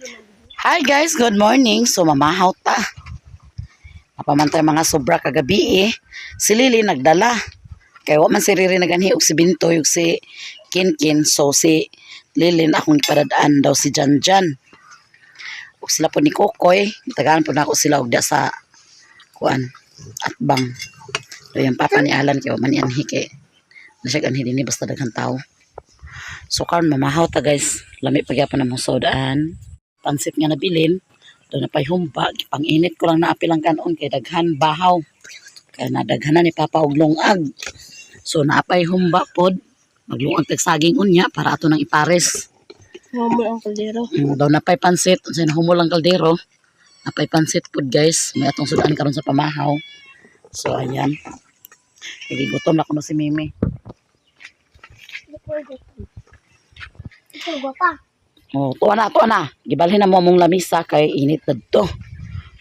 Hi guys, good morning. So mamahaw ta. Napamantay mga sobra kagabi eh. Si Lily nagdala. Kaya wa man si Riri naganhi og si Bintoy og si Kinkin. So si Lily na akong ipadadaan daw si Janjan. Og sila po ni Kokoy. Tagaan po na ako sila og da sa kuan atbang. So yung papa ni Alan kaya wa man ianhi kay nasya ganhi din basta daghang tao. So karon mamahaw ta guys. Lami pagyapon na mong sodaan. Pansit nga nabilin. Doon na pa'y humba. Pang-init ko lang naapilang kanon kay daghan bahaw. Kaya nadaghanan ni Papa og lungag. So naapay humba pod. Maglungag tag saging unya para ato nang ipares. Humol ang kaldero. Daw napay pansit. Unsay humol ang kaldero. Napay pansit pod guys. May atong sudan karon sa pamahaw. So ayan. Nagigutom na ko na si Mimi. Ito, guwapa. Oh, tuwa na. Gibalhin na mo mong lamisa kay init dadto.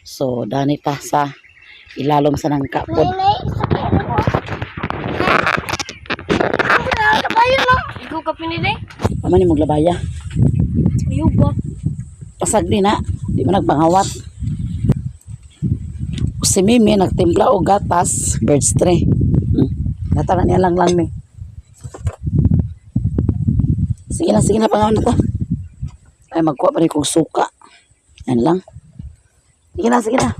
So, dani ta sa ilalom sa nangka pod. Ikaw ka pinili? Paman ni maglabaya. Ayaw ba? Pasag din na. Di man nagpangawat. Si Mimi nagtimpla og gatas, birds tray. Gata na niya lang mi. Sige na pangawan na to. Ay magkuha pa rin kong suka. Yan lang. Sige na.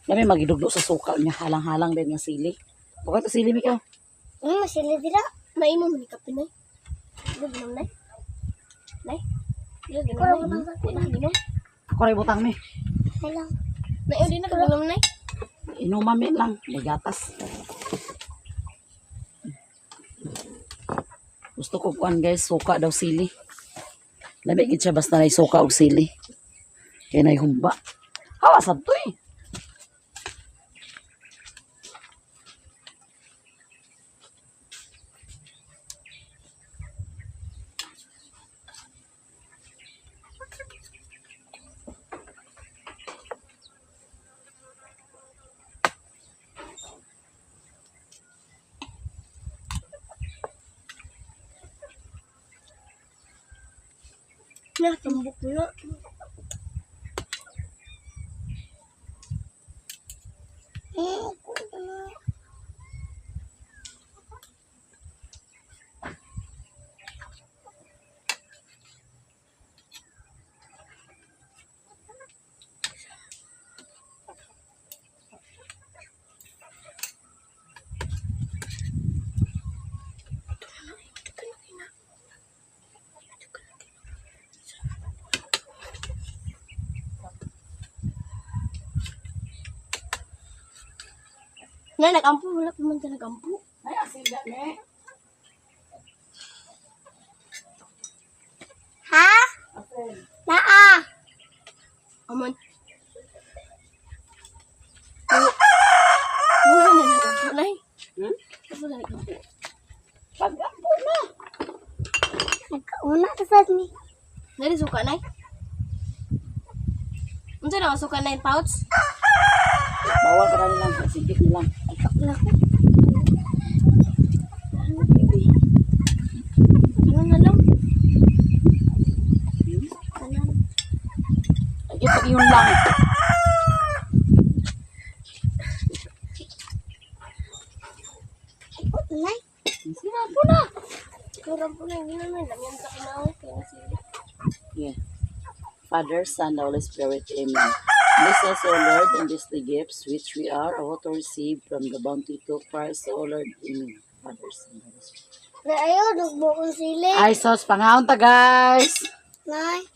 Dami magiduglo sa suka niya. Halang-halang din nga sili. Bakit sili mi ka? Masili dira. Mainom ni ka pinay. Ilo ginom nay. Nay. Ilo ginom nay. Ako rin butang mi. Hello. Nay, di na ka ginom nay. Inumami lang. May gatas. Gusto ko kuan guys. Suka daw sili. Lamig siya basta na suka og sili. Kaya na humba. Hawasad to eh. Na, tumbok na. Na, nag-ampo. Wala pa man ka nag-ampo. Ay, asida me. Ha? Naa. Amon. Wala na nag-ampo, nay. Wala na nag-ampo. Pag-ampo na. Nagkauna ka sa ni. Nari suka, nay? Unsa na suka na yung pouch? Bawal ka na nilang. Sigit nilang. Wala ko. Ano na lang? Ano? Sigit pag yun lang. Nay? Sina po na. Kurang po na. Hindi naman. Lamyan sa kinaw. Kaya sili. Yeah. Father, Son, the Holy Spirit. Amen. Bless us, O Lord, and these the gifts which we are about to receive from the bounty to Christ, O Lord. Amen. Father, Son, the Holy Spirit. Nay, ayaw. Nagbo kong sili. Ay, sos, pangaon ta, guys. Nay.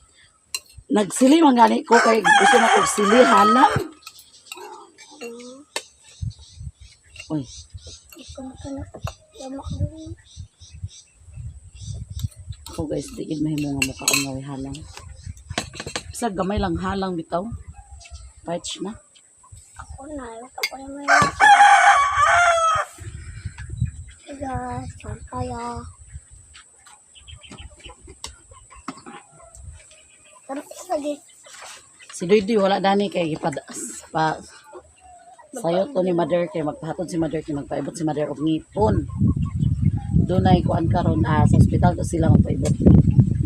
Nagsili man gani ko kay gusto na kong sili, halang. Uy, Ikaw na ka na. Yamak doon. ako guys, diin mahimo nga mukha ang ngawi halang. Sa gamay lang halang bitaw. Patch na. Ako na. Ako na may guys, sampay ah. Pero lagi. Si Doy wala dani kay sayo to ni mother kay magpahatod si mother kay magpaibot si mother og ngipon. Dunay kuan karon sa ospital to sila magpaibot.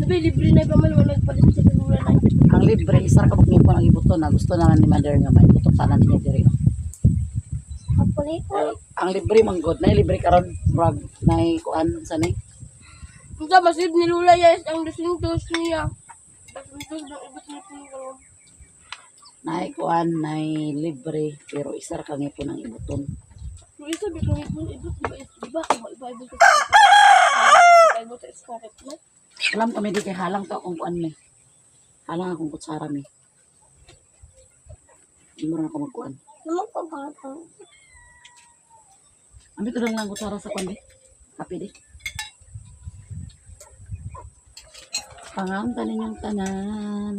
Sabi, libre na pa man nagpalit sa pinula na. Ang libre, isar ka magnipo ang ibuto na gusto naman ni Mother nga may butok tanan niya diri. Ako ni ko. Ang libre man god na libre karon brag na kuan sa ni. Unsa masib ni Lula yes ang 200 niya. 200 daw ubos ni ko. Na kuan na libre pero isar ka ngipon ang ibuton. Yung isa biglang ipon ibot iba iba ko. Iba sa scarlet na. Alam kami di kay halang to kung kuan mi. Halang akong kutsara mi. Di mo na ako magkuan. Naman ko ba ito? Ambito lang kutsara sa kuan di. Kape di. Pangamta ninyong tanan.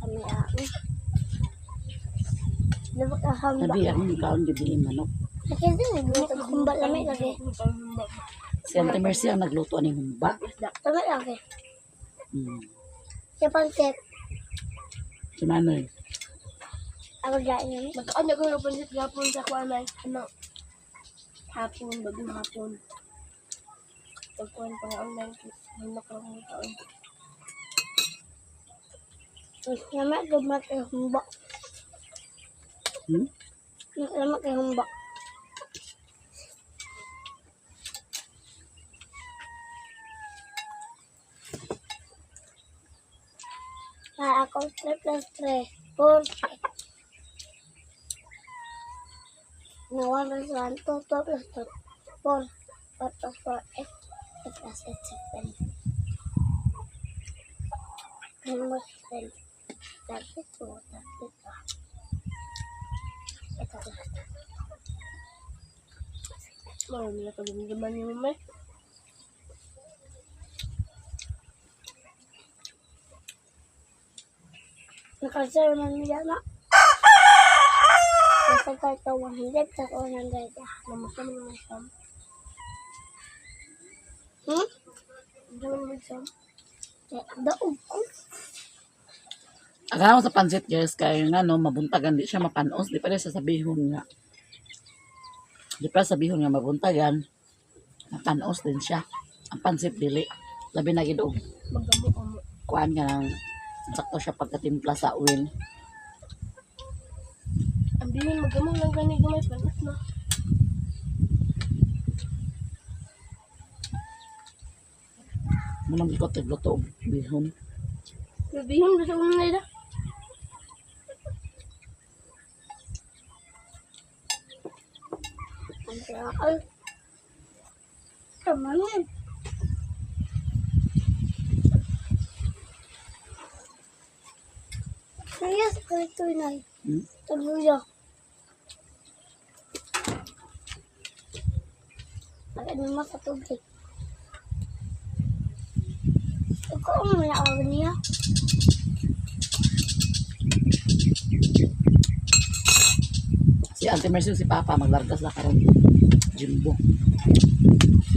Kami ako. Dapat ahamba. Sabi akong ikaon gabi manok. Kasi din humba lamay lagi. Si Auntie Mercy ang nagluto ni humba. Lamay lagi. Hmm. Si Pansit. Si Manoy. Ako dyan yun. Magkaan na ko ng Pansit gapon sa kuanay. Ano? Hapon, bagong hapon. Pagkuhan pa nga online. Hindi ko lang taon. Lamay gamat kay humba. Lamay kay humba. Ako 3 plus 3. 4. No, 1 plus 1. 2 plus 2. 4. 4 plus 4. 8. 8 plus 8. 7. 10 plus 10. 32. 32. Ito plus 2. Marami na pag-gaman yung may. Nakasar man nila na. Nasa karto 100 sa 100. Namusta mo naman Sam? Hindi mo naman Sam? Daog ko. Akala ko sa pansit guys, kaya nga no, mabuntagan, di siya mapanos, di pa rin sasabihon nga. Di pa sabihon nga mabuntagan, mapanos din siya. Ang pansit dili, labi na gidog. Magamo mo. Kuhaan nga lang, sakto siya pagkatimpla sa uwin. Ang bilin magamo lang gani gamay panas na. Munang ikot nagluto og bihon. Bibihon sa una nila. Ang sakal. Tama na. Yes, ito na. Tabuya. Agad naman sa tubig. Ikaw ang may ako niya. Si Auntie Mercy si Papa maglargas na karon Jimbo.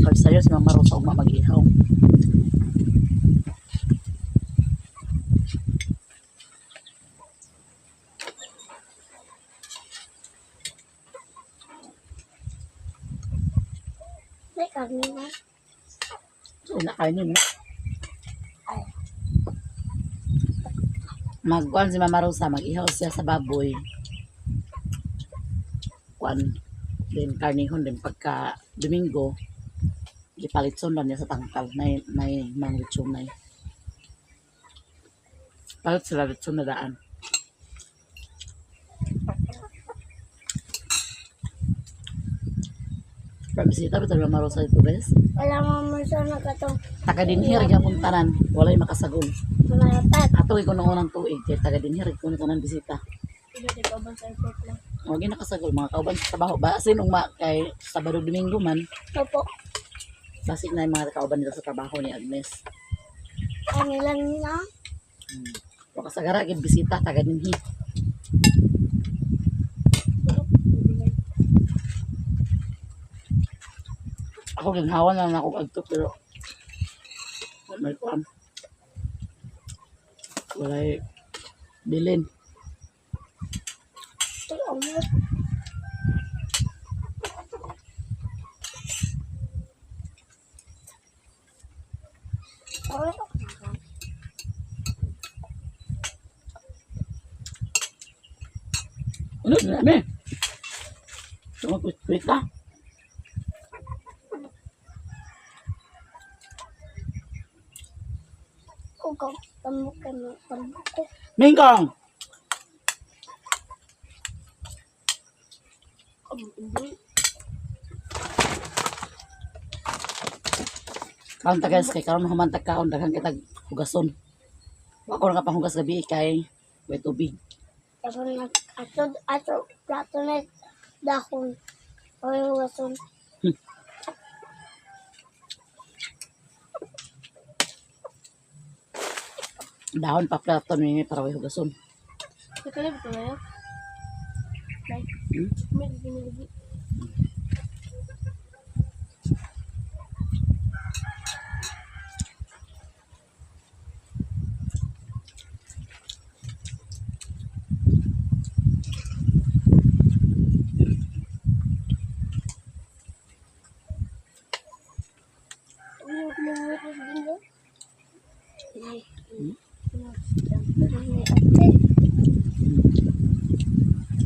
Kasi sa'yo si Mama Rosa ugma mag-ihaw. May karni na. So, nakain yun. Ay. Magkuhan si Mama Rosa, mag-ihaw siya sa baboy. Kuhan, din karnihon din pagka Domingo, ipalitson lang niya sa tangkal na mga lechon na yun. Palit sila lechon na daan. Bisita ba tayo Mama Rosa ito guys? Wala mo sa nakatong Taga dinhir gyapon tanan, walay makasagol. malapat. Ato ko nung unang tuig kay taga dinhir ko na tanan bisita. Hindi ka ba sa airport lang? Wagi nakasagol mga kauban sa trabaho. Basin nung kay Sabado Domingo man, Opo. basig na yung mga kauban nila sa trabaho ni Agnes. Ano lang na? Wa kasagara gid bisita taga dinhi. Ako ginhawan lang ako agto pero may kuan. Walay bilin. Ito mo. Okay. Ano na namin? Tumakwit-kwit ka. Ikaw, tambok ko. Mingkong! Hindi. Kaon ta guys, kay karon humantag kaon, daghan kitag hugason. Ako na ka pang hugas gabi kay may tubig. Tapos ato, plato na dahon. O yung wason. Dahon pa plato ni para may hugason. Ito na ito na yun. Hmm? May giniligi.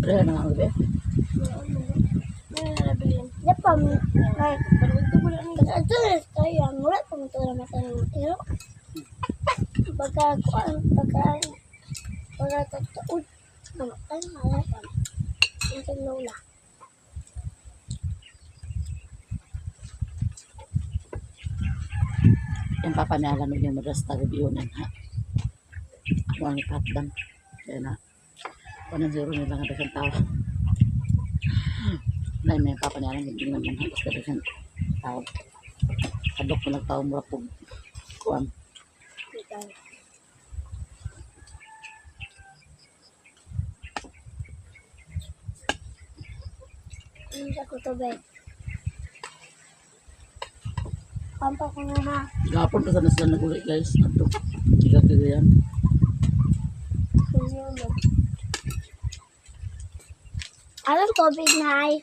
Pero na nga gabi. Yung papa niya alam yung madrasta gabi yun ha. Ako ang ipatdan. Kaya na. Panang zero nila nga dagang tao. Dahil may papa niya alam yung naman hatos ka dagang tao. Kadok mo lang tao mura po. Kuang. Pampa ko na. Gapon pa sana sila nag-uli guys. Ato. Tiga kagayan. Alam tubig na ay.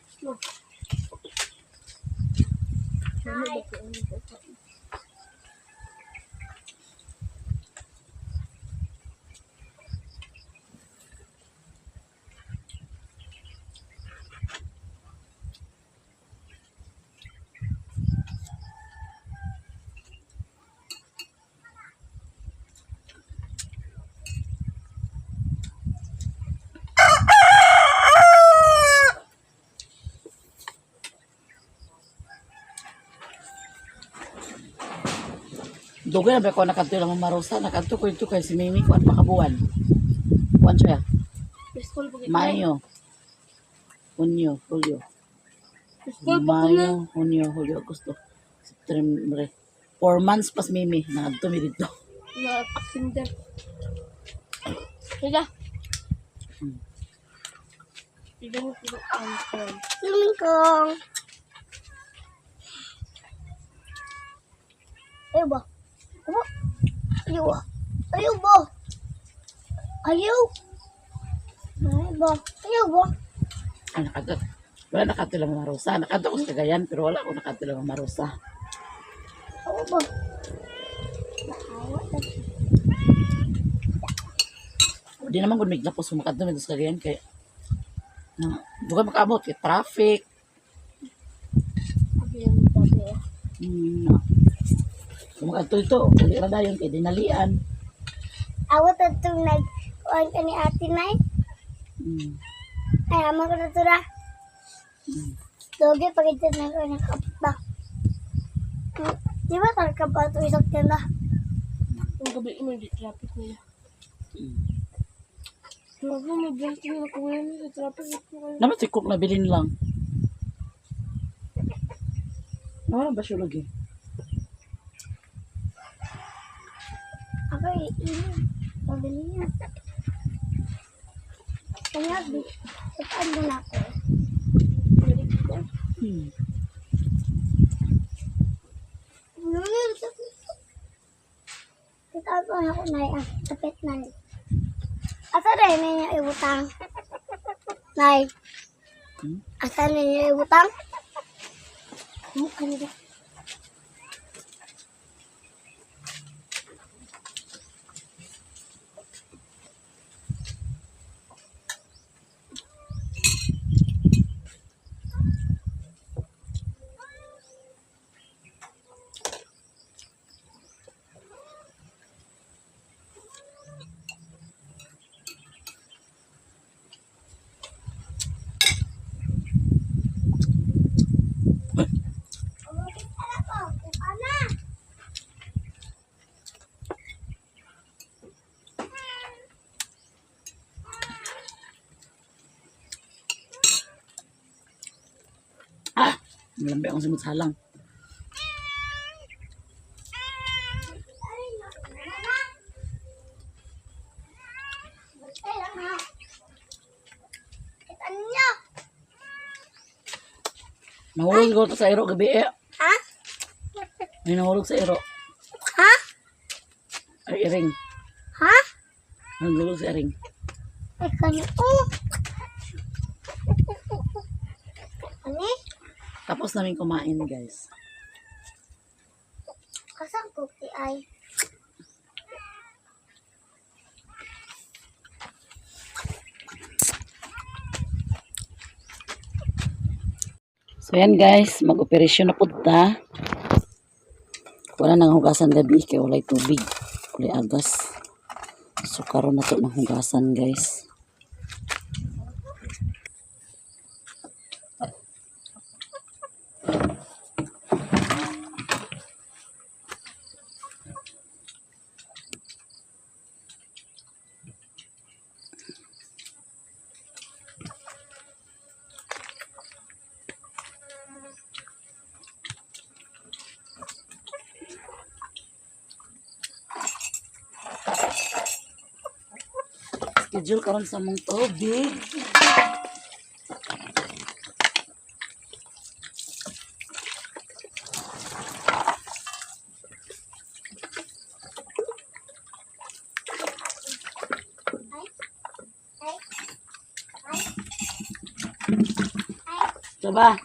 Dugay na ba ko nakanto lang marusa. Nakanto ko ito kay si Mimi. Kuan pa kabuan. Kuan siya. Mayo. Hunyo. Hulyo. Mayo. Hunyo. Hulyo. Agosto. September. 4 months pas Mimi. Nakanto mi dito. Na-accident. Kaya. Lumingkong. Ayaw ba? Ayaw ba? Ayaw ba? Ayaw? Ayaw ba? Ayaw ba? Ah, nakanto. Wala nakanto lang marusa. Nakanto ko sa Cagayan. Pero wala ko nakanto lang marusa. Ayaw ba? Nakawa na. Di naman kung may lapos sumakanto nito sa Cagayan. Kaya bukan makaabot kay traffic. Sumakanto ito. Uli ra dayon kay dinalian. Awat at itong nag-kuhan ka ni Ate Nay. Ay, ama ko na ito na. Doge, pag ito na ko nakapta. Di ba talaga ba ito isang tenda? Yung gabi mo, di traffic nila. Huwag mo, may blast nila ko ngayon sa traffic. Naman si Cook nabilin lang. Nawala ba siya lagi? Ako, pabili niya. Kanya, saan din ako? Kita ko na ako na yan. Kapit na yun. Asa rin niya iutang? Nay. Asa rin niya iutang? Mukha niya. Malambi akong simot salang. Nahulog ko sa iro gabi eh. Ha? May nahulog sa iro. Ha? Ay, iring. Ha? Nahulog sa iring. Ay, kanya. Oh! Ano? Tapos namin kumain, guys. Kasang cookie ay. So yan guys, mag-operasyon na punta. Wala nang hugasan gabi kay walay tubig, walay agas. So karon na to ng hugasan guys. Schedule karon sa mong tubig. Coba.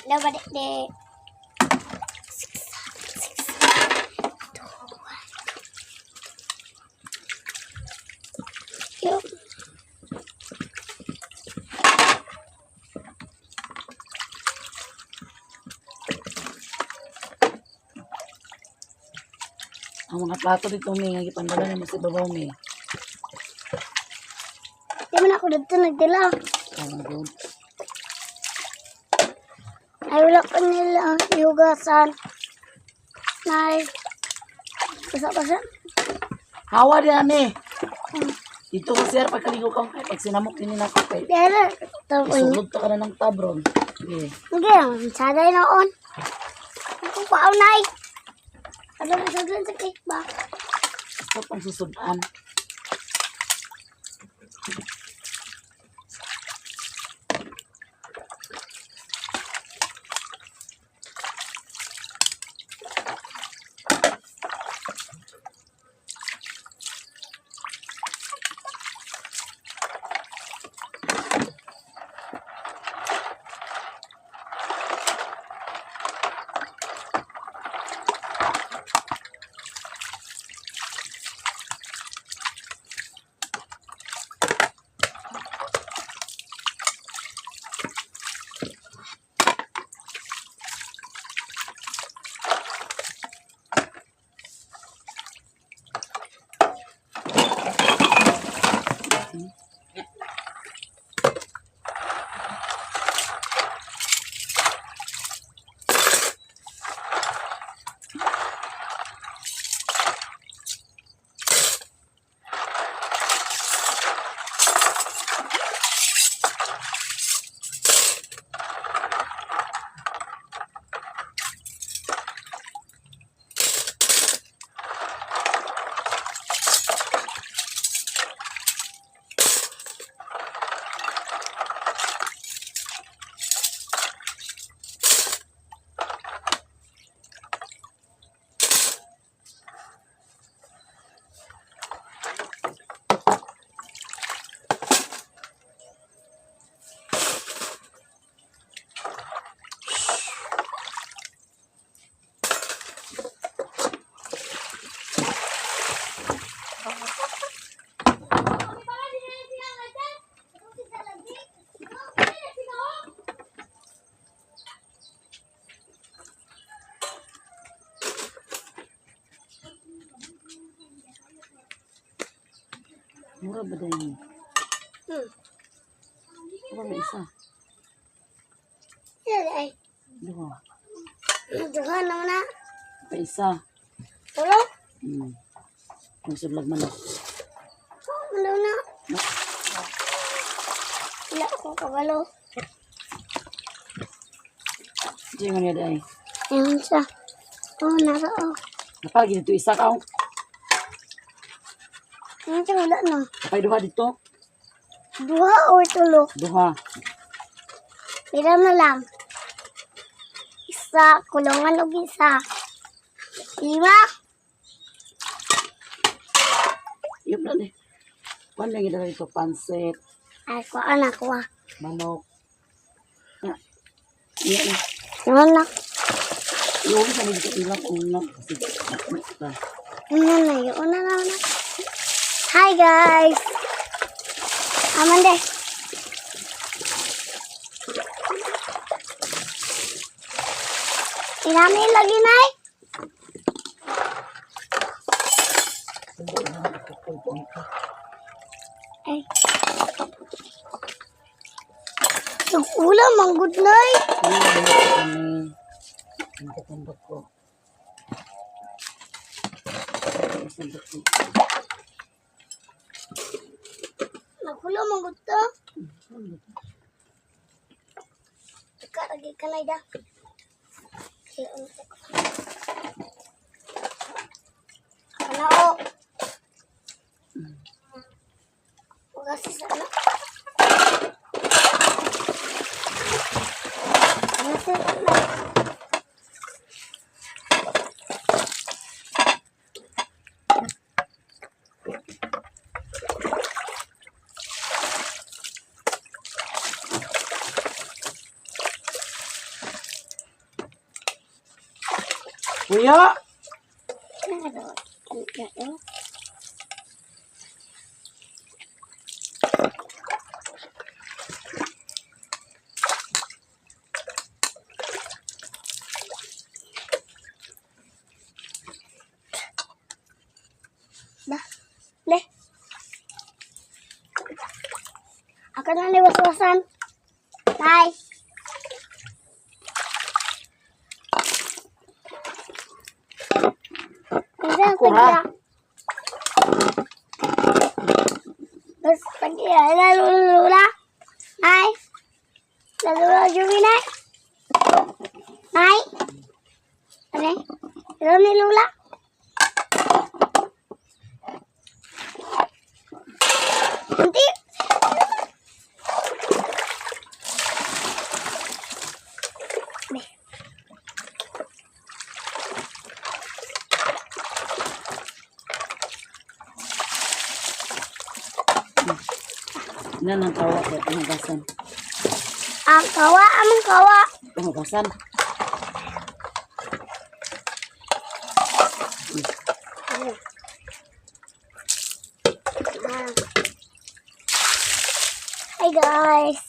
Dapat deh. Yuk. Ang mga plato dito may nga gipandala ni mo si babaw mi. Di man ako dito nagdala. Oh good. Ay wala pa nila ihugasan. Nay. Basa-basa. Hawa di ani. Dito ko sir pagkaligo ka kay pag sinamok din na ko kay. Dere. Tapos. Isulod to ka na ng tabron. Okay. Hindi. Saday noon. Ako pa nay. Alam mo saglan sa cake ba? So pang susudan. Mura ba dahil? Hmm. Ano may isa? Yan ay. Duha. Duha naman na. Pa isa. Tulo? Ang sudlag manok. Ano na? Wala akong kabalo. Diyan nga niya dahil. Ayun siya. Oo, naroo. Napalagi dito isa ka. Ayun siya, wala na. Kapay duha dito. Duha o tulo? Duha. Pira na lang. Isa, kulungan o isa. 5? Iyop na di. Kuan lagi dala dito. Pansit. Ay, kuha na, kuha. Manok. Iya. Naman na. Yung sa dito ilang ulam. Kasi ito. Ano na yun? Ano na? Hi, guys! Aman deh. Ilami lagi, Nay. Ay. Ulam, ang good, Nay. Ang katambak ko. Nagulam, ang good to. Teka, lagi ka, Nay, dah. Ano, o. Kasi sana. Ano sana? Kuya! Dah, leh. Akan na liwas-wasan. Tay. Ako, ha? Terus pergi ya, lalu lah. Hai. Lalu juga nih. Hai. Ada. Lalu nih lula. Nanti. Nih. Yan ang kawa ko. Pangagasan. Ang kawa, amang kawa. Pangagasan. Hi guys.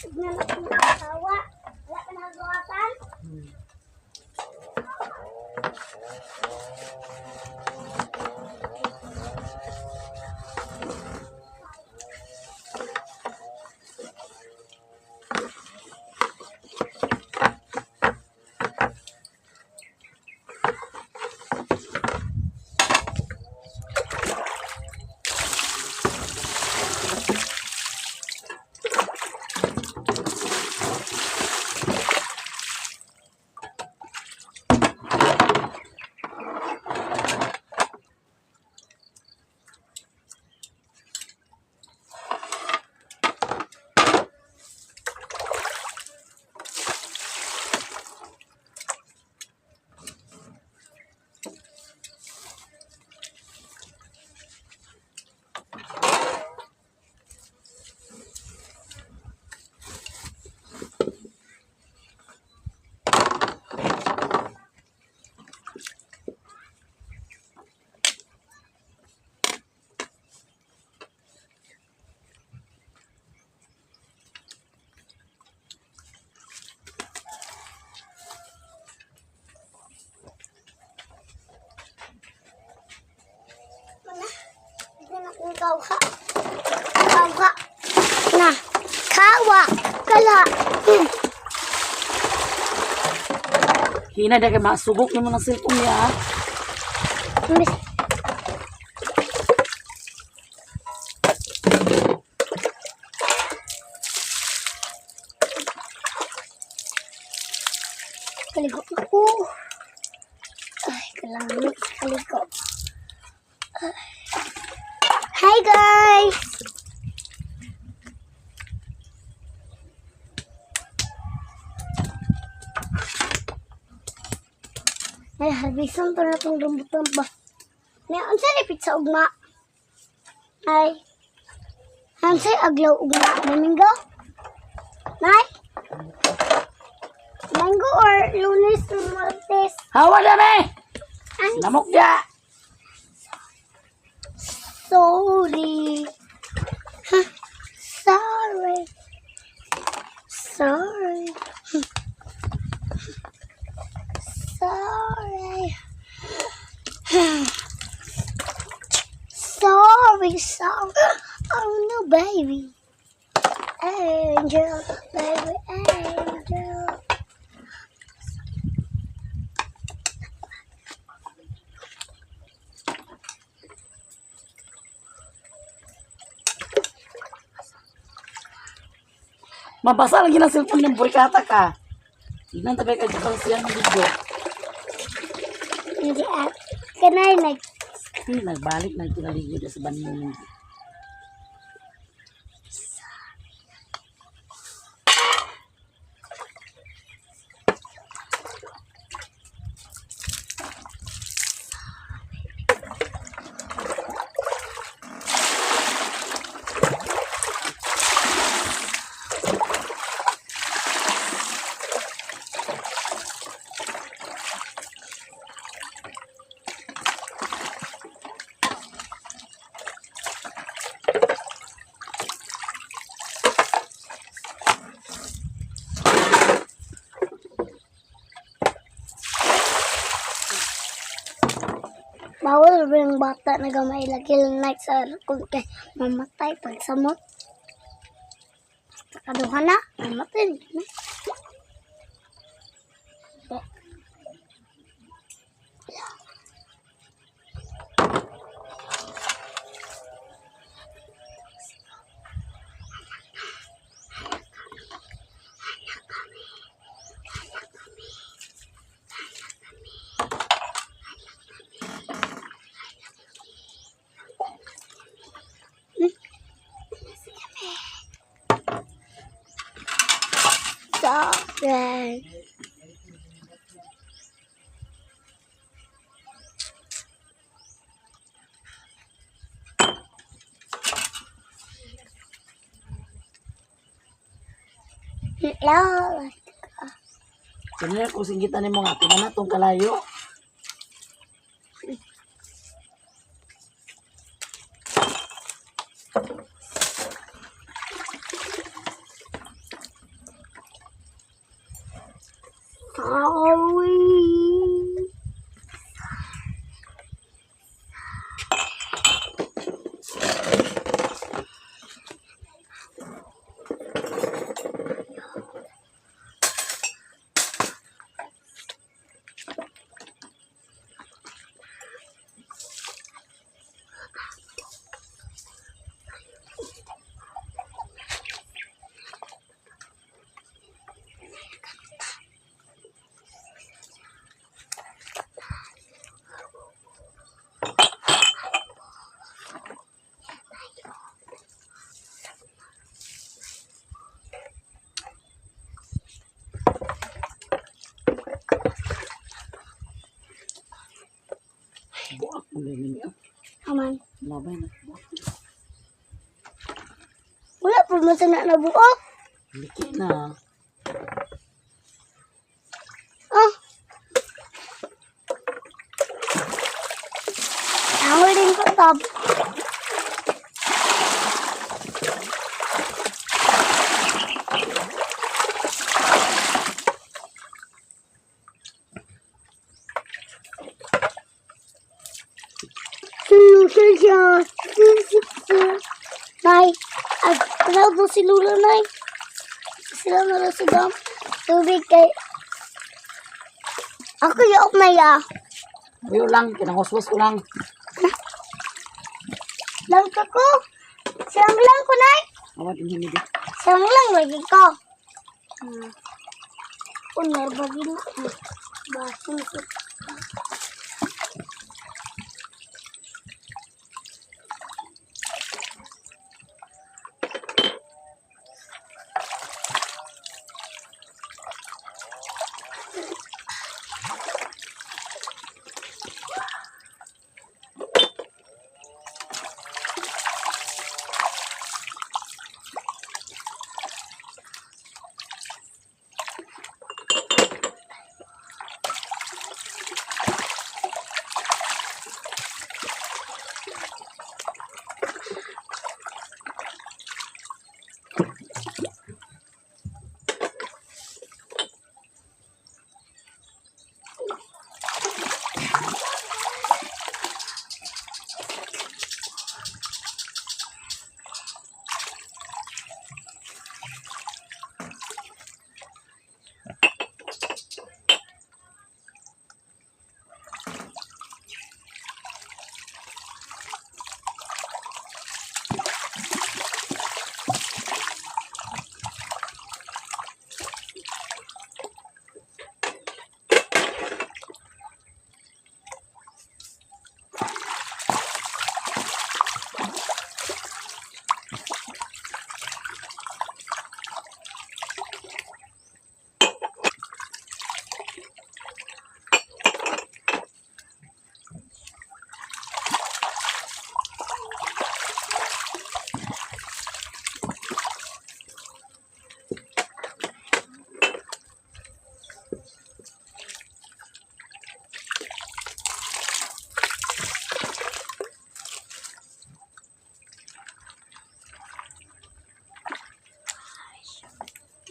Tignan natin ang kawa. Wala ka nagawasan? Kawa. Kawa. Na. Kawa. Kala. Hina na kay masubok ni mo ng cellphone niya. Miss. Kaligo ako. Ay, kalamit. Kaligo. Hi guys! Ay, habisan pa na itong rambutan ba? May ansay repit sa ugma. Ay. Ansay aglaw ugma. Domingo? Nay? Mango or Lunes or Martes? Hawa dami! Ay, Namok dia! sorry. Huh? Sorry. Sorry. Sorry. Sorry, sorry. Oh no, baby. Angel, baby, angel. Mabasa lagi ng cellphone ng burikata ka. Tignan tabi ka dito siya ng video. Hindi at kanay nag Nagbalik na kinaligo sa banyo. bawal rin bata na gamay lagi night sa kung kay mamatay pag samot. Kaduha na, mamatay na. Sorry. Hello. Kanya kung singgitan ni mo nga, na itong kalayo. Sorry. Buak mo ganyan niya. Aman. Labay na. Buak. Wala pa masa na nabuok. Liki na. Oh. Ako din ko tab. Siya. Nay, aglaw mo si Lula, Nay. Sila na lang sa dam. Tubig kay... Ako yung na ya. Uyo lang, kinahuswas ko lang. Lang ka ko. Siyang lang ko, Nay. Awat din hindi. Siyang lang lagi ko. Unar ba din? Basin ko.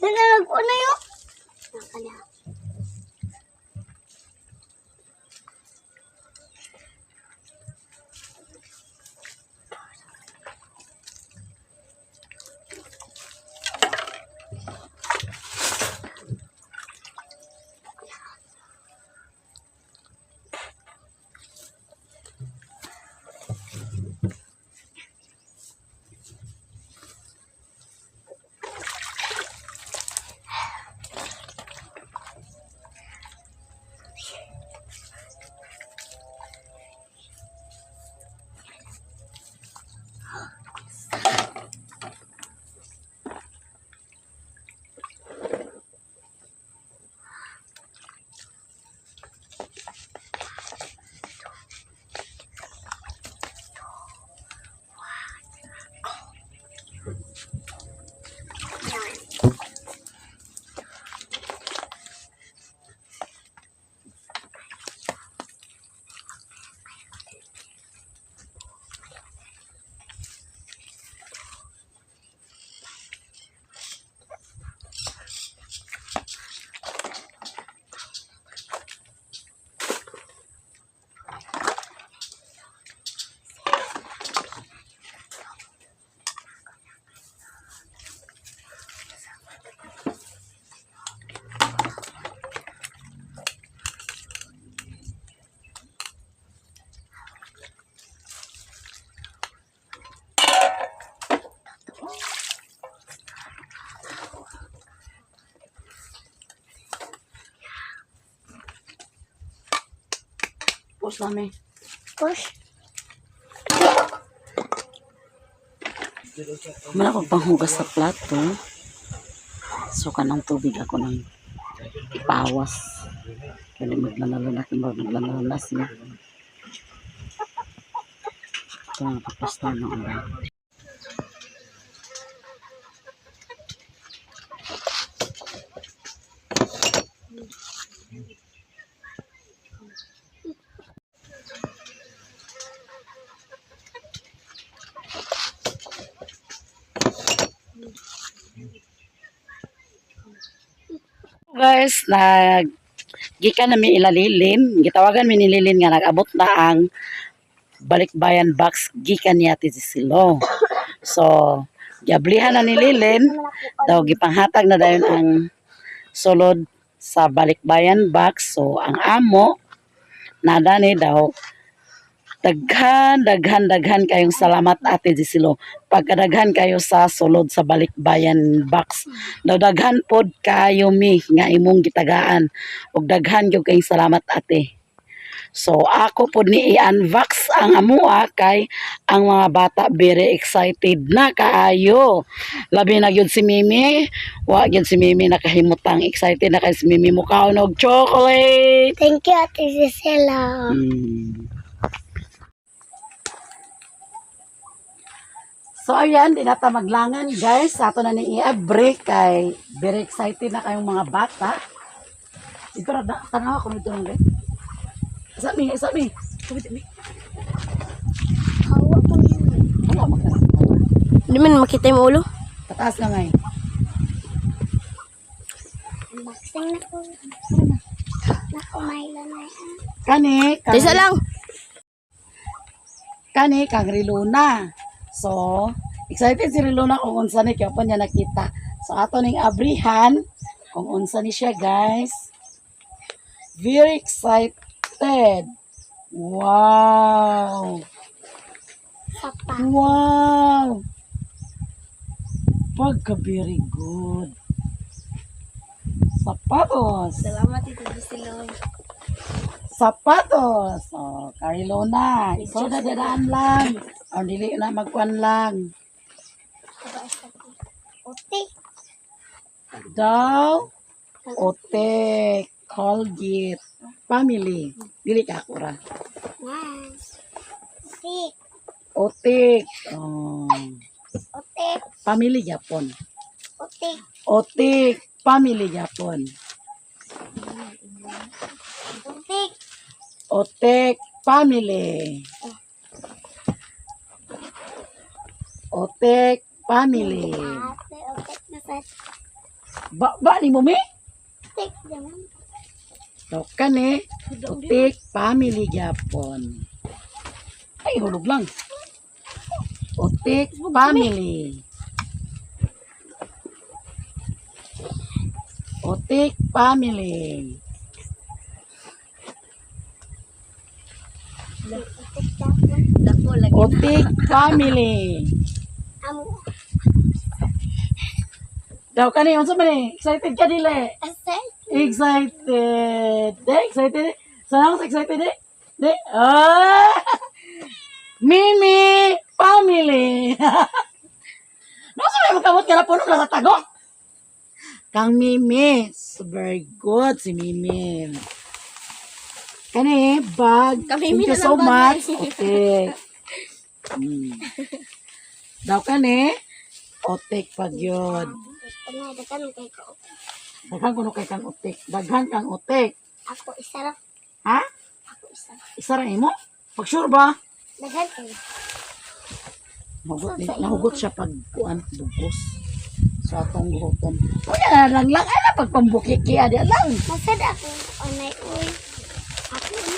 Nanalag ko na yun. Nakala. Push namin. Push. Wala akong panghugas sa plato. So, kanang tubig ako nang ipawas. Kaya maglalalanak yung maglalalas niya. Ito ang kapasta ng ulan. Guys, gikan na mi ilalilin. Gitawagan mi nililin nga nag-abot na ang balikbayan box gikan ni Ate Silo. So, giablihan na ni Lilin, daw gipanghatag na dayon ang sulod sa balikbayan box. So, ang amo, nadani daw, daghan kayong salamat Ate Gisilo. Pagkadaghan kayo sa sulod sa balikbayan box. Daw daghan pod kayo mi nga imong gitagaan. Ug daghan gyud kayong salamat Ate. So ako pod ni i-unbox ang amua kay ang mga bata very excited na kaayo. Labi na gyud si Mimi. Wa gyud si Mimi nakahimutang excited na kay si Mimi mukaon og chocolate. Thank you, Ate Gisela. So ayan, di nata maglangan guys. Ato na ni i-break kay very excited na kayong mga bata. Ito na, tanaw ako nito lang guys. Isami. Hawa po yun. Wala magkala. Hindi man makita yung ulo. Pataas na ngay. Unboxing na po. Naku, may lanay. Isa lang. Kani, kang Riluna. So, excited si Riluna kung unsa ni kaya pa niya nakita. So, ato ning abrihan kung unsa ni siya guys. Very excited. Wow. Sapa. Wow. Pagka very good. Sapatos. Salamat ito Gisilo. Sapatos. So, Carilona. So, dadaan lang. O, dili na magkuhan lang. Uti. Daw. Otek. Colgate. Family. Dili ka akura. Nice. Uti. Otek. Oh. Uti. Family Japon. Uti. Otek. Family Japon. Uti. Otek. Family. Otek. Family. Ate, uti na sa Ba ni mo mi? stick naman. So, kani, Otek Family Japon. Ay, hulog lang. Otek Family. Otek Family. Uti tapon. Dako lagi. Otek Family. Amo. Daw kani, unsa man ni? Excited ka dili? Asay. Excited. Excited. Sanang excited eh? Di? Ah! Mimi Family. Nasa may magkamot ka na puno lang sa tago. Kang Mimi. So, very good si Mimi. Kani, bag. Kang Mimi Thank you na so lang bag. much. Okay. Daw kani, otek pag yun. Ano, dagan kay ko. Daghan ko no kay kang otek. Daghan kang otek. Ako isa lang. Ha? Ako isa lang. Isa ra imo? Pag sure ba? Dagan kayo. Nahugot siya pag kuan bugos. Sa atong guhoton. O yan lang lang. Ay na pagpambukiki. Adi lang. Masad ako. Onay, uy. Ako na.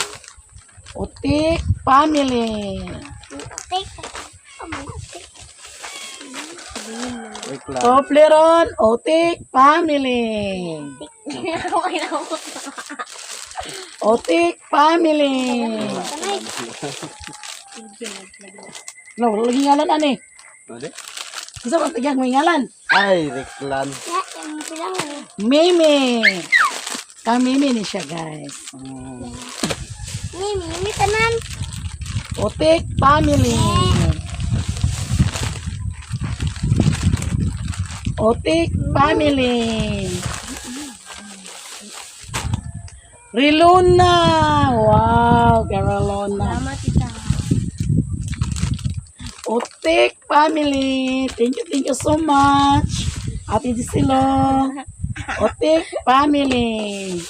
Otik Family. Uti. Amo, uti. Toblerone. Otik Family. Otik Family. Onay. No, lagi ngalan ani. Ano? Isa ba tigyan mo ngalan? Ay, Reklan. Ya, yung bilang eh. Mimi. Kang Mimi ni siya guys. Mimi tanan. Otik Family. Otik Family. Riluna. Wow, Carolina. Salamat ita. Otik Family. Thank you so much. Ate Gisilo. Otik Family.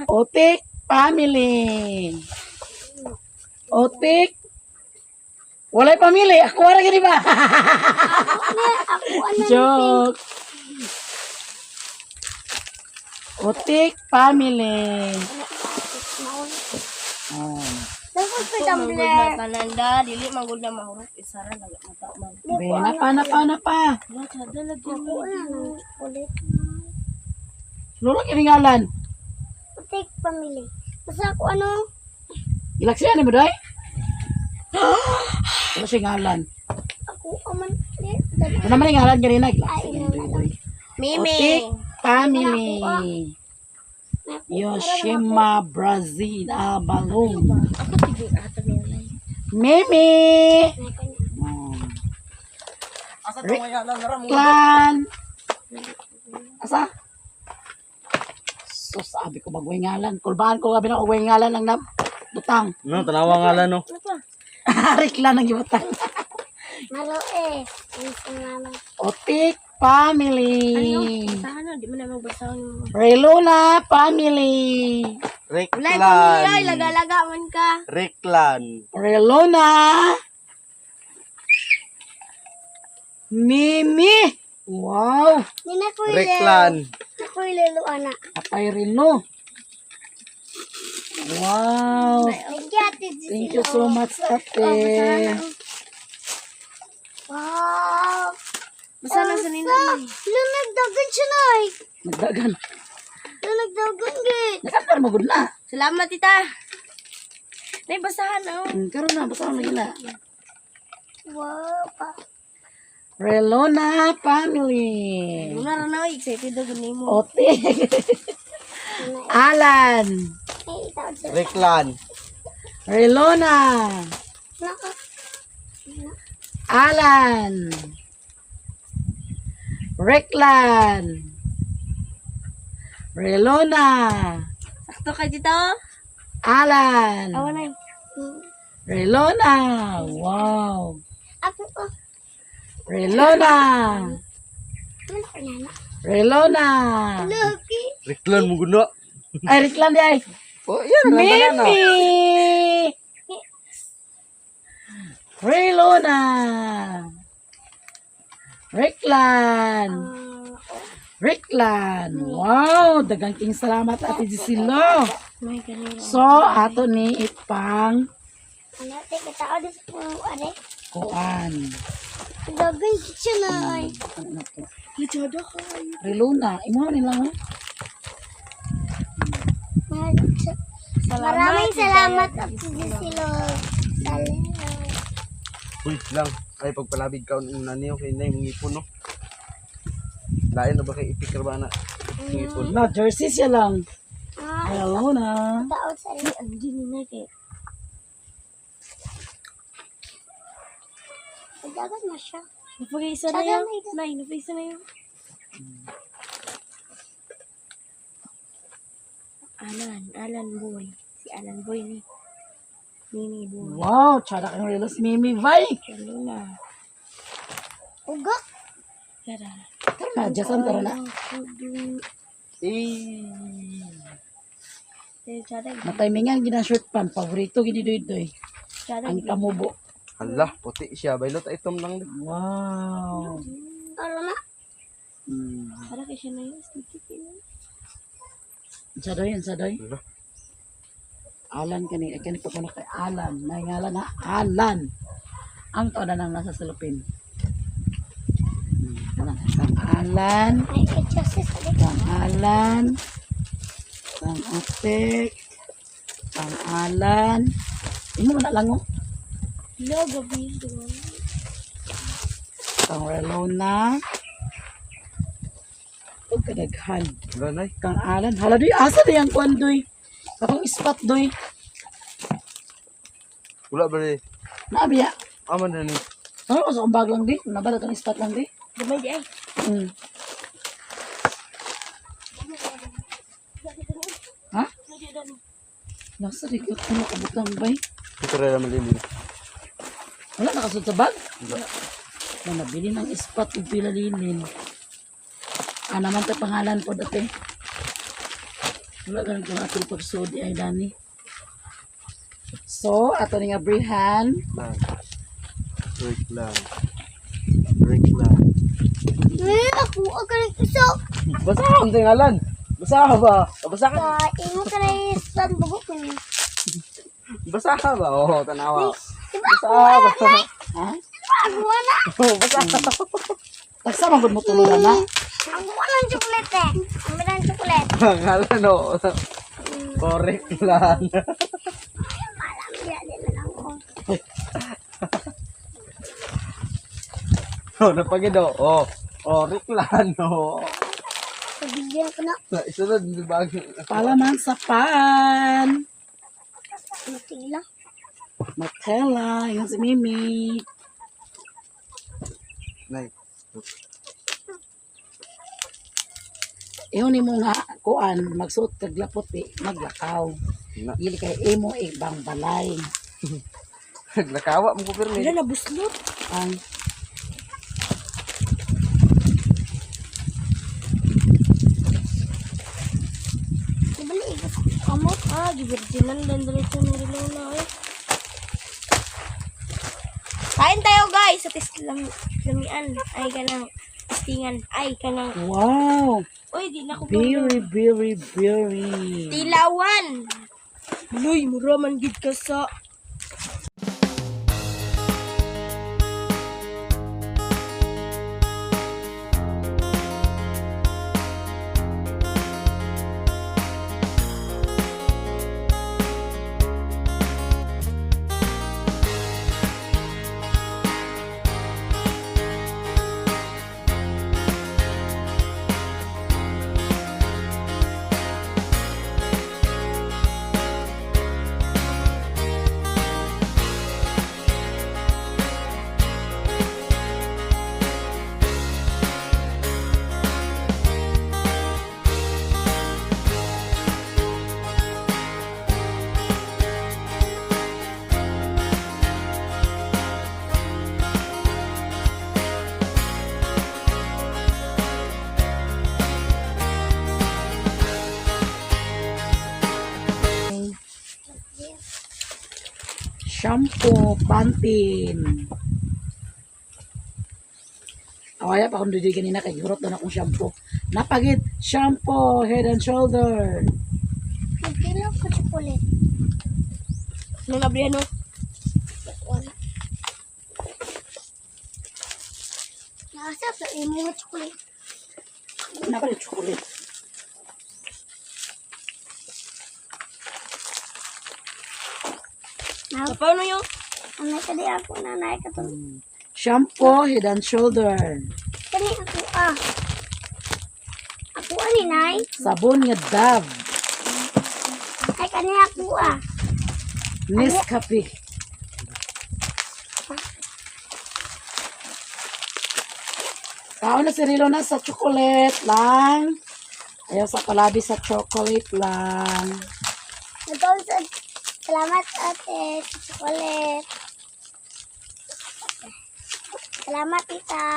Otik Family. Otik. Walay pamili. Ako wala gani ba? Ako ano. Joke. Otik Family. Oh. Dapat kay tumbler. Tananda, dili manggod na mahurot. Isara lang mata man. Be, napa. Bata, dalag Ako na ulit. Lulok iringalan. Take family. Basta ako ano? Ilaksiyan mo, day? Ano siya ngalan? Ako aman. Ano naman yung ngalan kanina? Ay, Ilaksiyan, doy. Mimi. Otik family. Yoshima Brazil Abalong. Ako tigil ata niya. Mimi. Asa to nga lang ra mo. Clan. Asa? So sabi ko magwingalan. Kulbaan ko gabi na magwingalan ng butang. No, tanawa nga lang no. Riklan ng butang. Maro Yung sumama. Otik family. Tahan na, di mo na magbasa yung... Reluna family. Wala, Reklan. kumiyoy, laga-laga man ka. Reklan. Reluna. Mimi. Wow. Hindi na ko Reklan. ililo, anak. Atay rin no. Wow. Thank you so much, ate. Wow. Basta na sa nina. Lunagdagan siya, Nay. Magdagan. Lunagdagan, git. Nakakar mo gud na. Salamat, tita. Nay, basahan na. Karon na, basta lagi na. Wow, pa. Relona family. Una na, excited na gani mo. Otik. Alan. Ay, itawad sa... Reklan. Relona. Naka. Alan. Reklan. Relona. Sakto ka dito. Alan. Awa na yun. Relona. Wow. Ako ko. Relona. Ano ko na, anak? Relona. Lucky. Reklan mo guna. Ay, Reklan di ay. Oh, yan na. Mimi. Relona. Reklan. Reklan. Wow, dagang king salamat ate Gisilo. May ganun. So, ato ni ipang Ano, teka, tao doon sa puno, are. kuan. Dagan siya, Nay. Ano to? Lichada ka. Relona. Imo nila mo. Maraming salamat at silo. Salamat. Uy, lang. Ay, pagpalabig ka una niyo kay Nay mong ipon, no? Lain na ba kay ipikir ba na? Mong ipon. Na, jersey siya lang. Ah, Relona. tao sa iyo. Ang dini na kay. Dagan mo siya. Napag-isa na Sada yun. na ito. Nay, napag-isa na yun. Alan boy. Si Alan boy ni. Mimi boy. Wow, tsara kang relos Mimi. Vai. Hello na. Uga. Tara. Tara na, Jason, tara na. Tara. Matimingan ginashirt pan. Paborito ginidoy-doy. Tara. Ang kamubo. Hala, puti siya. Bailot itom lang. Wow. Ano na? Tara kasi na yun. Sige na. Sadoy, sadoy. Hala. Alan kani pa ko na kay Alan. May ngalan na Alan. Ang tao na nang nasa salupin. Kang Alan, Ay, adjust sa likod. kang Alan, kang Atek, kang Alan. Imo na lang oh. Hello, gabi. Kang Relona. Huwag kadaghan. Hala, Nay. Kang Alan. Hala doy, asa doy ang kwan doy. Katong spot doy. Wala ba rin? Nabiya. Aman na ni. Ano ko sa kumbag lang di? Nabala itong spot lang di? Gamay di ay. Ha? Nasa di ko ano kabutang bay? Ito rin naman lilin. Wala nakasod sa bag? Wala. Na nabili ng spot yung pila linin. Naman ito pangalan po dati. Wala ganun kung ating pagsudi ay dani. So, ato ni nga brihan. Reklan. Reklan. Ako, ako rin iso. Basa ka ang tingalan. Basa ka ba? Basa ka. Imo ka rin ispan bugo ko niya. Basa ka ba? Oo, tanawa. Diba Basa ako wala, ka. Nay? Ha? Ako wala. Oo, basa ka. Tagsa man gud mo tuluran na. Ako wala ng chocolate eh. Ang ng chocolate. Ngala no. Correct lang. Malam, hindi na lang ko. Oh, napagido. Oh, correct lang no. Pabigyan ko na. Isunod, di ba? Palaman sa pan. Matila. Nutella, yung si Mimi. Nay. Iyon ni mo nga, kuan, magsuot kag laputi, maglakaw. Na. Dili kay imo ibang balay. Naglakawa mo ko pero Wala na buslot. Ang Ibalik ikas. Kamot giberdinan dan diretso ng rilaw na eh. Kain tayo guys sa lamian. Ay kanang testingan. Ay kanang wow, oy di na ko very. tilawan. Luy, mura man gid ka sa shampoo, Pantene. Awaya pa kung dudi kanina kay gurot na akong shampoo. Napagid shampoo, Head and Shoulder. Matila ko chocolate. nang abrihan no. Wala. Nasa sa imo nga chocolate. Napagid chocolate. Sa paano yung Anay ka di ako nanay ka to. Shampoo, Head and Shoulder. Kani ako ah. Ako ani nay. Sabon nga Dove. Ay kani ako ah. Nescafe. Kao na si Rilo na sa chocolate lang. Ayaw sa palabi sa chocolate lang. Nagkawin salamat ate sa chocolate. Salamat tita.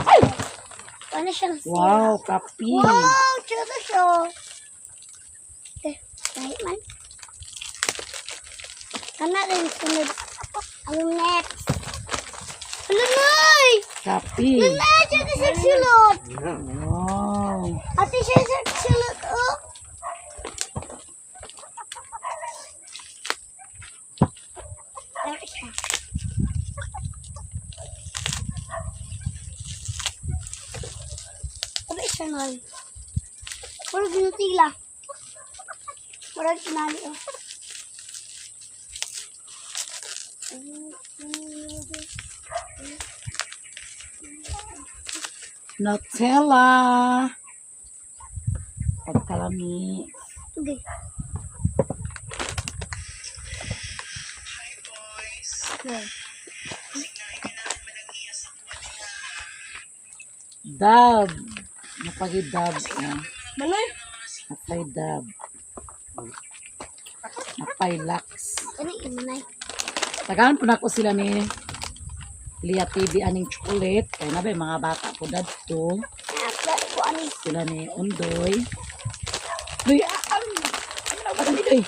Ay! Ano siyang Wow, kapi. Wow, tsaka siya. Kahit man. Kana rin sunod. Ang next. Ano nay? Kapi. Nay, tsaka siya silot. Wow. Ate siya silot. Oh. Ano siya? Ano siya nay? Puro ginutila. Puro kinali oh. Nutella. Pagkalami. Okay. Dove. Napagid Dove. Manoy? Napay Dove. Napay Lux. Ano yung nay? Tagaan po na ko sila ni Lia TV aning chocolate. Kaya na ba yung mga bata ko dadto. Na-upload ko ano yung Sila ni Undoy. Uy, ano na ba nito eh?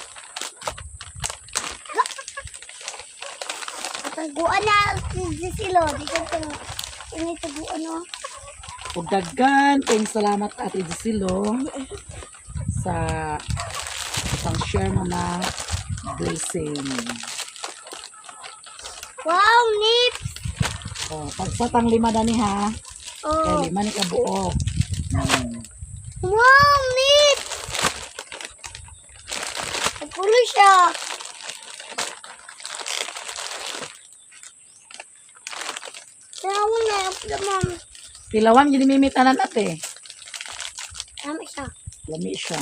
taguan na si Silo. Di ka ito. Ini taguan no. Ug daghan kayong salamat Ate Gisilo sa Pang share mo na blessing. Wow, nips. Oh, pagsatang 5 na ni ha. Oh. Kaya 5 ni kabuo. Wow, nips. Nagkulo siya. Tawon na yung ma'am. Tilawan gini mimitanan ate. Tama siya. Lami siya.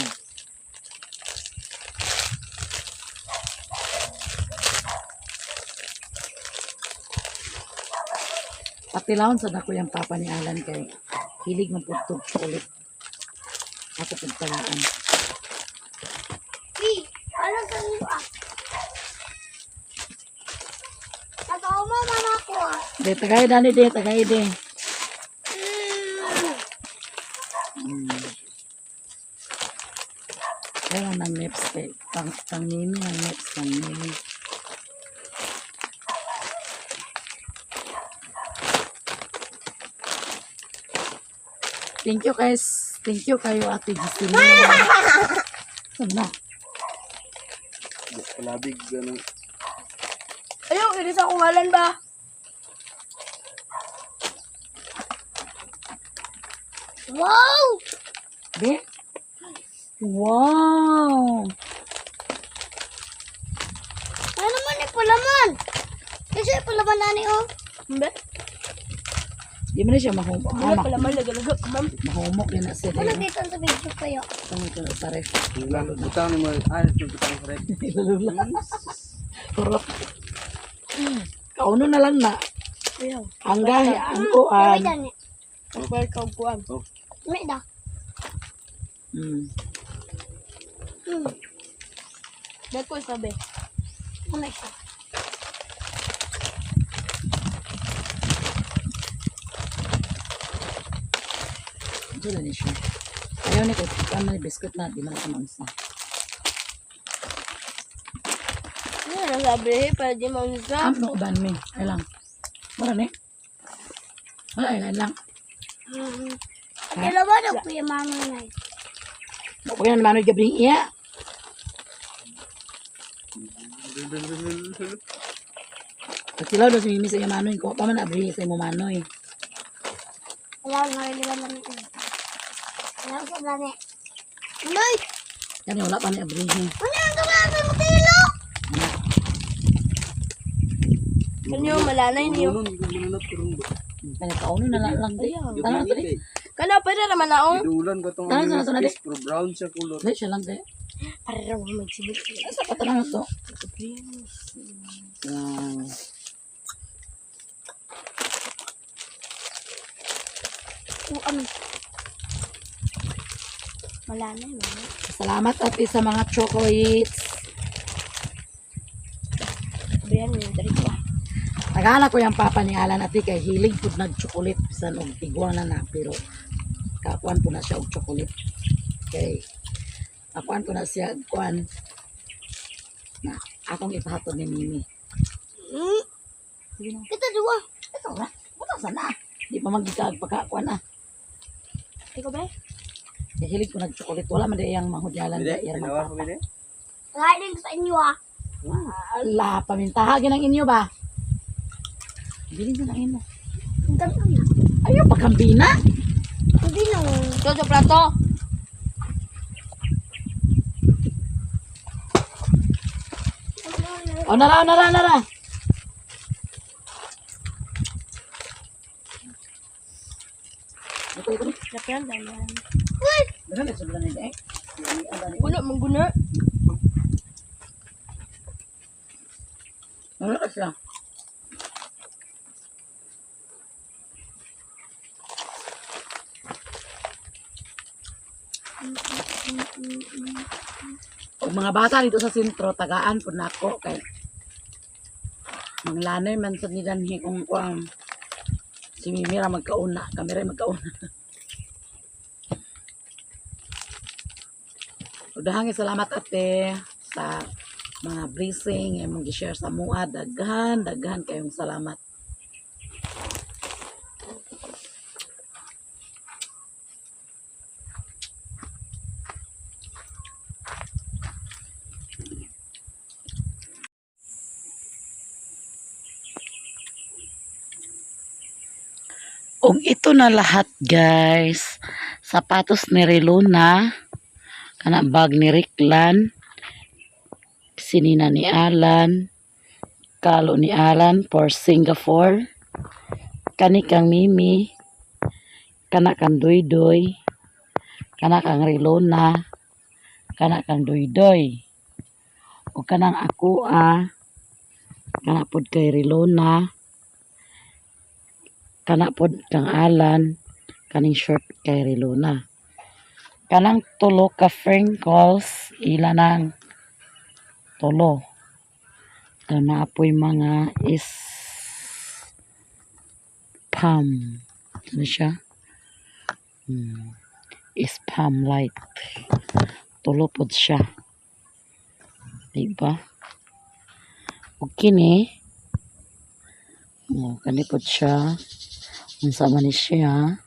Patilawan sa dako yung papa ni Alan kay hilig ng putog chocolate. Ako pagtalaan. Hey, ano sa niyo ah? Nagawa mo mama ko ah. De tagay dani de tagay de. Kaya ng neps kay pang nini ng neps pang nini. Thank you guys. Thank you kayo Ate Gisela. Sana. Palabig ganun. Ayaw, iris akong ngalan ba? Wow! Be? Wow! Ano naman eh, palaman? Kasi palaman na ni oh. Hindi. Di mo na siya mahumok. Wala pala man, lagalaga ka, ma'am. Mahumok din na siya. Ano dito sa video kayo? Ano ito sa ref? Lang butang ni mo yung butang ko rin. Ilalula. Kurot. Kauno na lang na. Ayaw. Hanggang ang May kuan. dani. Ang balik ka kuan. May da. Dahil ko sabi. Ano siya? Ito na siya. Ayaw ni ko. Kama ni biscuit na. Di man sa mansa. Ano na sabi? Para di maunsa. Ano uban mi? Ay lang. Mara ni? Wala ay lang. Dalawa daw po yung mama na yun. Huwag yan naman yung gabring iya. At sila daw sumimi sa iyo manoy. Kung pa man abri sa iyo manoy. Wala nga rin nila lang ito. Wala sa dani. Uloy! Yan wala pa ni abri. Ano yung gumagay mo tilo? Kanyo, malanay niyo. Kaya kauno na lang di. Tara na to di. Kana, pwede naman na oh. Idulan ko itong Tara, tara, tara, pero brown siya kulor. Di siya lang di. Para raw magsibig. Asa pa tara na to. Malanay, man. Salamat ate sa mga chocolates. Sabihan mo yung dito. Nagana ko yung papa ni Alan ate kay hilig po nag-chocolate bisan og tigwang na pero kakuan po na siya og chocolate. Kay kakuan po na siya kuan na akong ipahatod ni Mimi. Kita dua. Ito na. Buta sana. Di pa magigag pagkakuan ah. Ikaw ba? Kay hilig po nag-chocolate. Wala man di iyang mahudyalan di iyang Pinawa ko magpapa. bide. Wala din sa inyo ah. Ala, pamintahagin ang inyo ba? Bilin sa lang inyo. Ang ganda na. Ayaw, pagkambina. Hindi na. Ito sa plato. O, nara. Ito. Lapian, dayan. Dagan, ito ba na eh? Guna, mangguna. Ano ka siya? O mga bata dito sa sentro, tagaan po na ako kay manglanay man sa nidanhi kung kuang si Mimira magkauna, kami rin magkauna. Udahangin salamat ate sa mga blessing yung mga share sa mua, daghan kayong salamat. Og ito na lahat guys. Sapatos ni Relona, kana bag ni Ricklan, sinina ni Alan, kalo ni Alan for Singapore, kani kang Mimi, kana kang Doydoy, kana kang Relona, kana kang Doydoy, o kanang ako kana pod kay Relona, kana pod kang Alan, kaning short kay Relona. Kanang tulo ka Frankles, ila nang tulo. Ito na apoy mga spam. Ano siya? Spam light. Tulo pod siya. Diba? O kini. O, kani pod siya. Unsa man ni siya?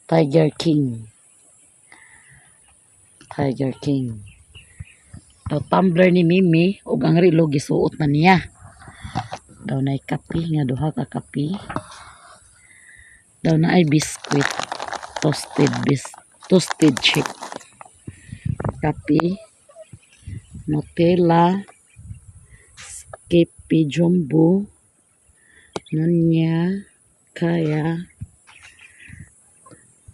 Tiger King. Tiger King. Daw tumbler ni Mimi ug ang relo gisuot na niya. Daw naay kape nga duha ka kape. Daw naay biscuit, toasted chick. Kape, Nutella, Skippy Jumbo, Nanya, Kaya,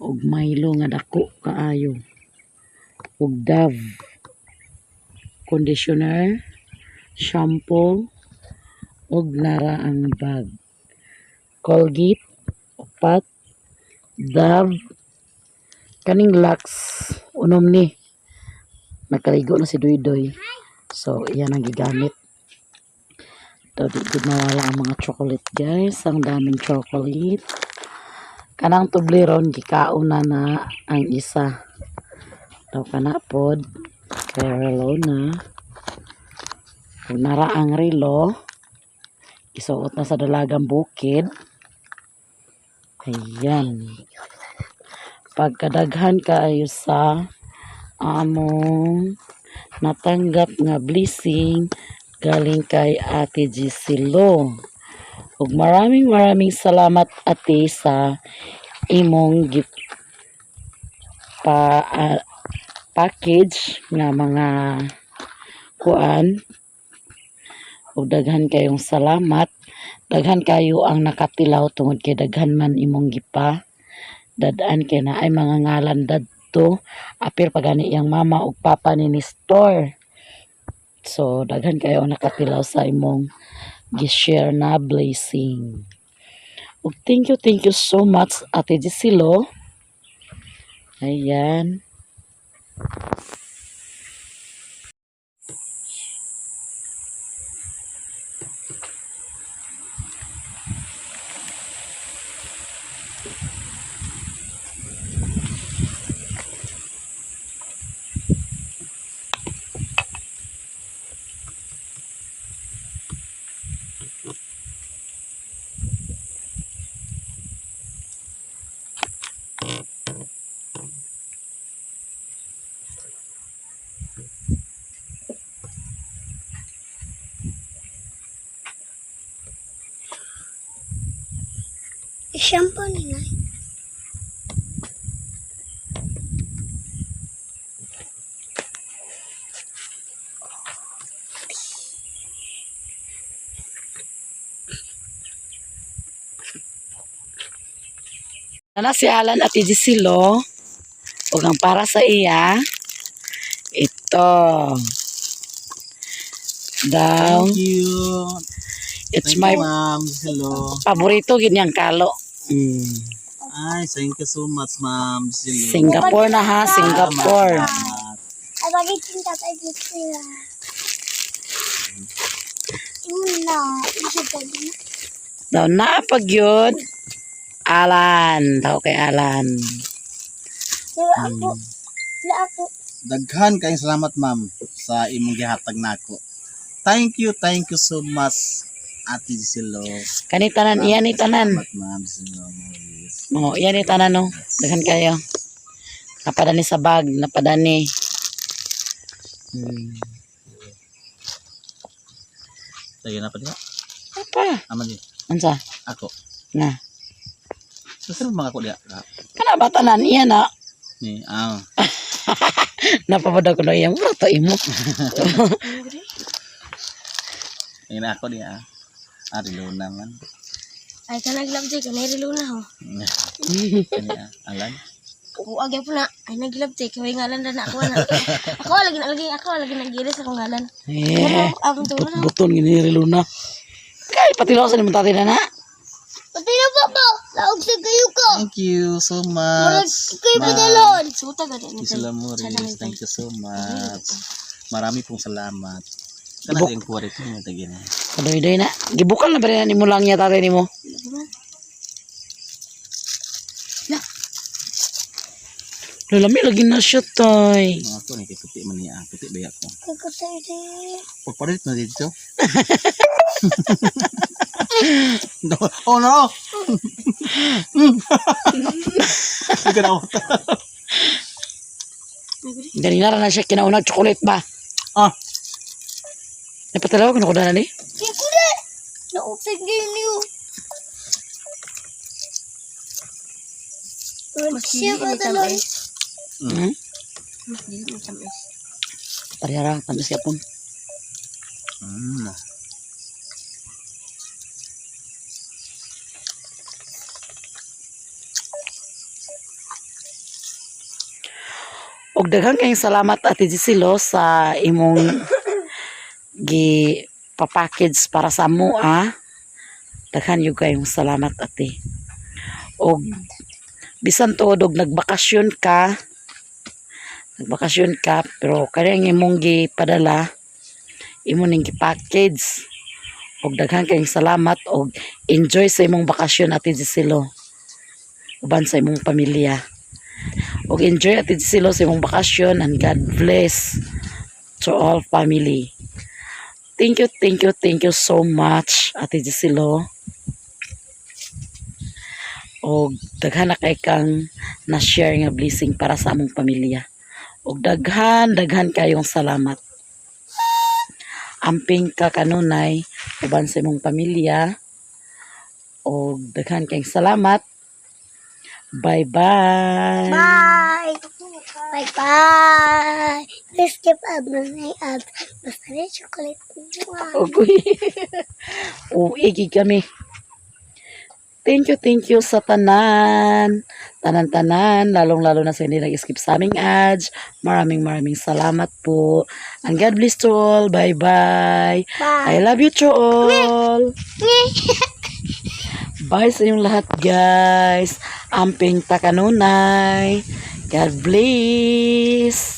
ug Milo nga dako kaayo. Ug Dove conditioner, shampoo, ug nara ang bag. Colgate, upat, Dove, kaning Lux, unom ni. Nagkaligo na si Doydoy. So, iyan ang gigamit. Ito, di mawala ang mga chocolate guys. Ang daming chocolate. Kanang Toblerone, gikaon na ang isa. Ito, kanapod. Kay Relona. Kung nara ang relo, isuot na sa dalagang bukid. Ayan. Pagkadaghan kaayo sa among natanggap nga blessing galing kay Ate Giselo. Ug maraming salamat ate sa imong gift package nga mga kuan. Ug daghan kayong salamat. Daghan kayo ang nakatilaw tungod kay daghan man imong gipa. Dadaan kay na ay mga ngalan dadto. Apil pagani iyang mama ug papa ni Nestor. So daghan kayo ang nakatilaw sa imong gi-share na blessing. Ug thank you so much Ate Giselo. Ayan. Shampoo ni Nay. Na si Alan at Giselo. Ug ang para sa iya, ito. Daw. Thank you. It's Thank my you, ma'am. Hello. paborito ganyang kalo. Ay, thank you so much, ma'am. Hello. Singapore na ha, Singapore. Salamat. Ay, bakit yung tatay dito sila? Yun na. Isa pa din. Daw napag yun. Alan. Daw kay Alan. Pero ako, Daghan kayong salamat, ma'am, sa imong gihatag nako. Thank you so much, Ate Giselo. Kanitanan, iyan ni tanan. Salamat, ma'am Giselo. Oo, iyan ni tanan no. Daghan kayo. Napadani sa bag, napadani. Lagi na pa diha. Apa? Aman di. Ansa? Ako. Na. So, saan mga ko diya? Kana batanan iya na. Ni, Napapada ko na iyang to imo. Ini ako diya. Rilo naman. Ay kanang love Jay kanay relo na ho. Ini, alam. Uag po na. Ay naglove Jay kay ngalan na ako na. Ako lagi nagiris akong ngalan. Eh, Ang tulo na. buton gini Luna. Kay patilaw sa ni tatay na na. Pati na po po. Laog sa kayo ko. Thank you so Murag much. kayo Ma'am. padalon. Suta gani ni Tay. Islamores, thank you so much. Marami pong salamat. Kana Ibok. yung kuwari ko mo tagin. Kadoy-doy na. Gibukal na ba rin ni mo lang niya tatay nimo? Lalami lagi na siya tay. Ako ni puti man niya, puti ba ako. Kakasayti. Pagpalit na dito. No. Oh no. Hindi na ako. Ganina na siya kinaunag chocolate ba? Ah, Napatalaw ko na ko na ni. Siya ko na. Naupig din niyo. Siya padalon. Hmm? Di mo tamis. Parihara tamis siya pun. Og daghang kayong salamat Ate Gisilo sa imong gi papackage para sa mua. Daghan yung kayong salamat ate. Og bisan tuod og nagbakasyon ka pero kanang imong gipadala imo ning gi-package. Og daghan kayong salamat og enjoy sa imong bakasyon Ate Gisilo. Uban sa imong pamilya. Og enjoy Ate Gisilo sa imong bakasyon and God bless to all family. Thank you so much Ate Gisilo. Og daghan na kay kang na-share nga blessing para sa among pamilya. Og daghan kayong salamat. Amping ka kanunay uban sa imong pamilya. Og daghan kayong salamat. Bye-bye. Bye. Bye-bye. Please keep up my ads. Basta rin chocolate. Okay. Uigi kami. Thank you sa tanan. Tanan-tanan. Lalong-lalo na sa hindi nag-skip sa aming ads. Maraming salamat po. And God bless to all. Bye-bye. Bye. I love you to all. Bye sa inyong lahat, guys. Amping takanunay. God bless.